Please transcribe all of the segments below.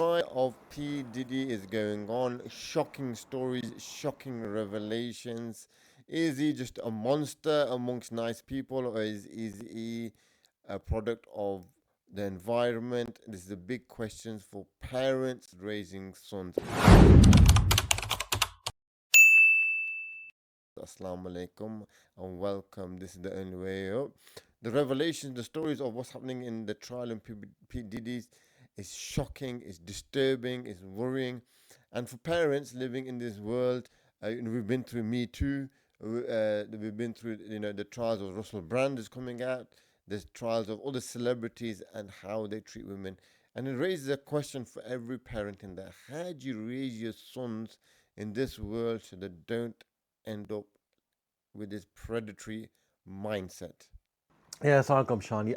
trial of P. Diddy is going on. Shocking stories, shocking revelations. Is he just a monster amongst nice people, or is he a product of the environment? This is a big question for parents raising sons. Assalamu alaikum and welcome. This is the only way up. The revelations, the stories of what's happening in the trial in P. Diddy's is shocking, it's disturbing, it's worrying. And for parents living in this world, we've been through Me Too, we've been through the trials of Russell Brand is coming out, the trials of all the celebrities and how they treat women. And it raises a question for every parent in there. How do you raise your sons in this world so they don't end up with this predatory mindset? Yeah, Assalamualaikum, Shani.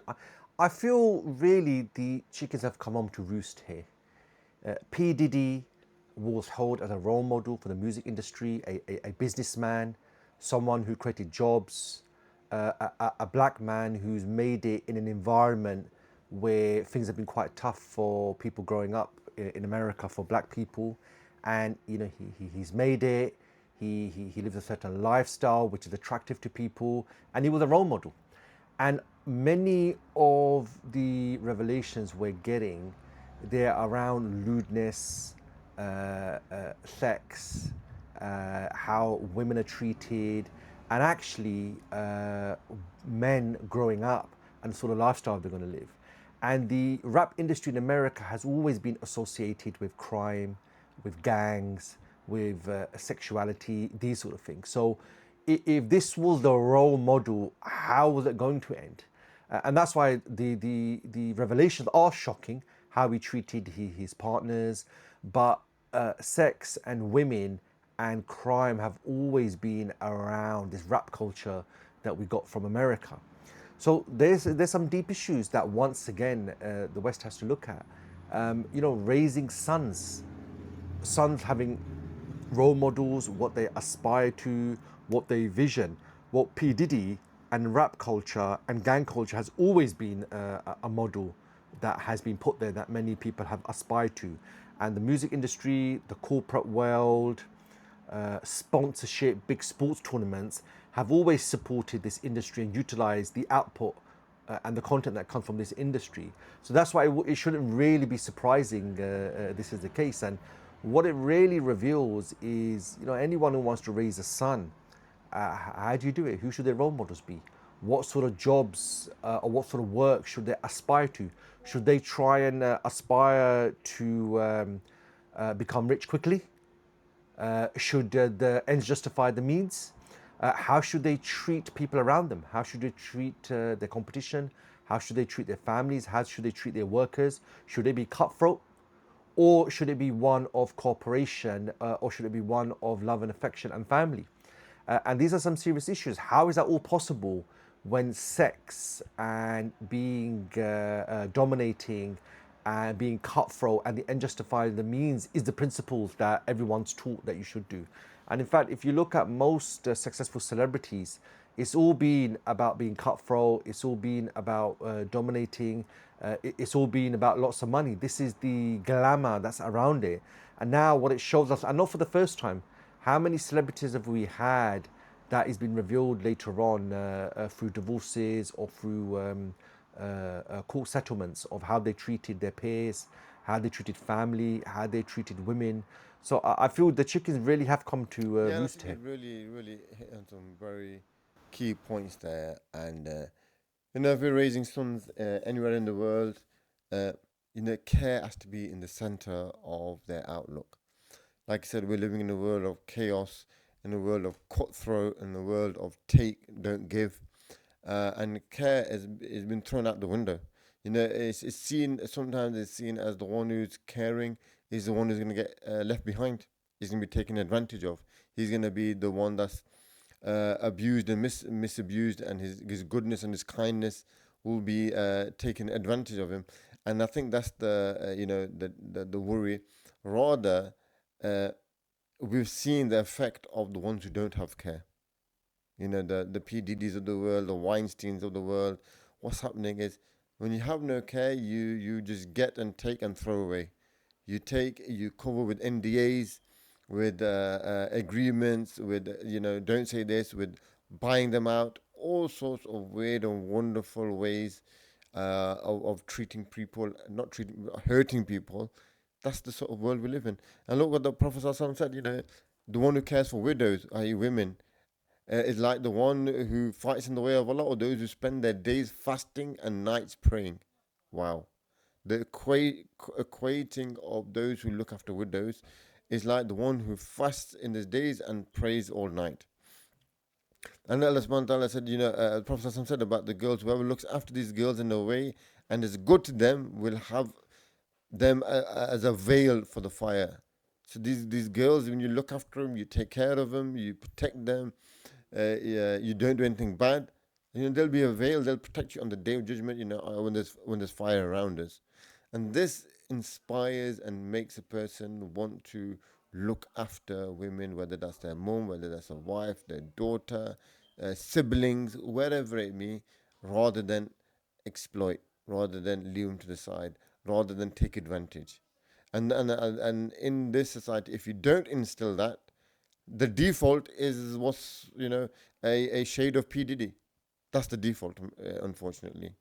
I feel really the chickens have come home to roost here. P. Diddy was held as a role model for the music industry, a businessman, someone who created jobs, a black man who's made it in an environment where things have been quite tough for people growing up in America, for black people. And, he's made it. He lives a certain lifestyle which is attractive to people, and he was a role model. And many of the revelations we're getting, they're around lewdness, sex, how women are treated, and actually men growing up and the sort of lifestyle they're going to live. And the rap industry in America has always been associated with crime, with gangs, with sexuality, these sort of things. So if this was the role model, how was it going to end? And that's why the revelations are shocking, how he treated his partners. But sex and women and crime have always been around this rap culture that we got from America. So there's some deep issues that once again the West has to look at. Raising sons having role models, what they aspire to, what they vision. What P. Diddy and rap culture and gang culture has always been a model that has been put there that many people have aspired to. And the music industry, the corporate world, sponsorship, big sports tournaments have always supported this industry and utilized the output and the content that comes from this industry. So that's why it shouldn't really be surprising this is the case. And what it really reveals is, anyone who wants to raise a son, how do you do it? Who should their role models be? What sort of jobs or what sort of work should they aspire to? Should they try and aspire to become rich quickly? Should the ends justify the means? How should they treat people around them? How should they treat their competition? How should they treat their families? How should they treat their workers? Should they be cutthroat? Or should it be one of cooperation? Or should it be one of love and affection and family? And these are some serious issues. How is that all possible when sex and being dominating and being cutthroat and the end justifying the means is the principles that everyone's taught that you should do? And in fact, if you look at most successful celebrities, it's all been about being cutthroat. It's all been about dominating. It's all been about lots of money. This is the glamour that's around it. And now what it shows us, and not for the first time, how many celebrities have we had that has been revealed later on through divorces or through court settlements of how they treated their peers, how they treated family, how they treated women. So I feel the chickens really have come to Yeah, I roost think here. you've really hit on some very key points there. And if you're raising sons anywhere in the world, uh, care has to be in the center of their outlook. Like I said, we're living in a world of chaos, in a world of cutthroat, in a world of take, don't give, and care has been thrown out the window. It's seen sometimes it's seen as the one who's caring is the one who's going to get left behind. He's going to be taken advantage of. He's going to be the one that's abused and misabused, and his goodness and his kindness will be taken advantage of him. And I think that's the worry. Rather, uh, we've seen the effect of the ones who don't have care. The PDDs of the world, the Weinsteins of the world. What's happening is when you have no care, you just get and take and throw away. You cover with NDAs, with agreements, with don't say this, with buying them out, all sorts of weird and wonderful ways of treating people, not treating, hurting people. That's the sort of world we live in. And look what the Prophet ﷺ said, the one who cares for widows, i.e., women, is like the one who fights in the way of Allah, or those who spend their days fasting and nights praying. Wow. The equating of those who look after widows is like the one who fasts in his days and prays all night. And Allah subhanahu wa ta'ala said, the Prophet said about the girls, whoever looks after these girls in a way and is good to them will have them as a veil for the fire. So these girls, when you look after them, you take care of them, you protect them, yeah, you don't do anything bad. There'll be a veil. They'll protect you on the day of judgment. When there's fire around us, and this inspires and makes a person want to look after women, whether that's their mom, whether that's a wife, their daughter, siblings, wherever it may, rather than exploit, rather than leave them to the side, rather than take advantage. And in this society, if you don't instill that, the default is what's a shade of P Diddy. That's the default, unfortunately.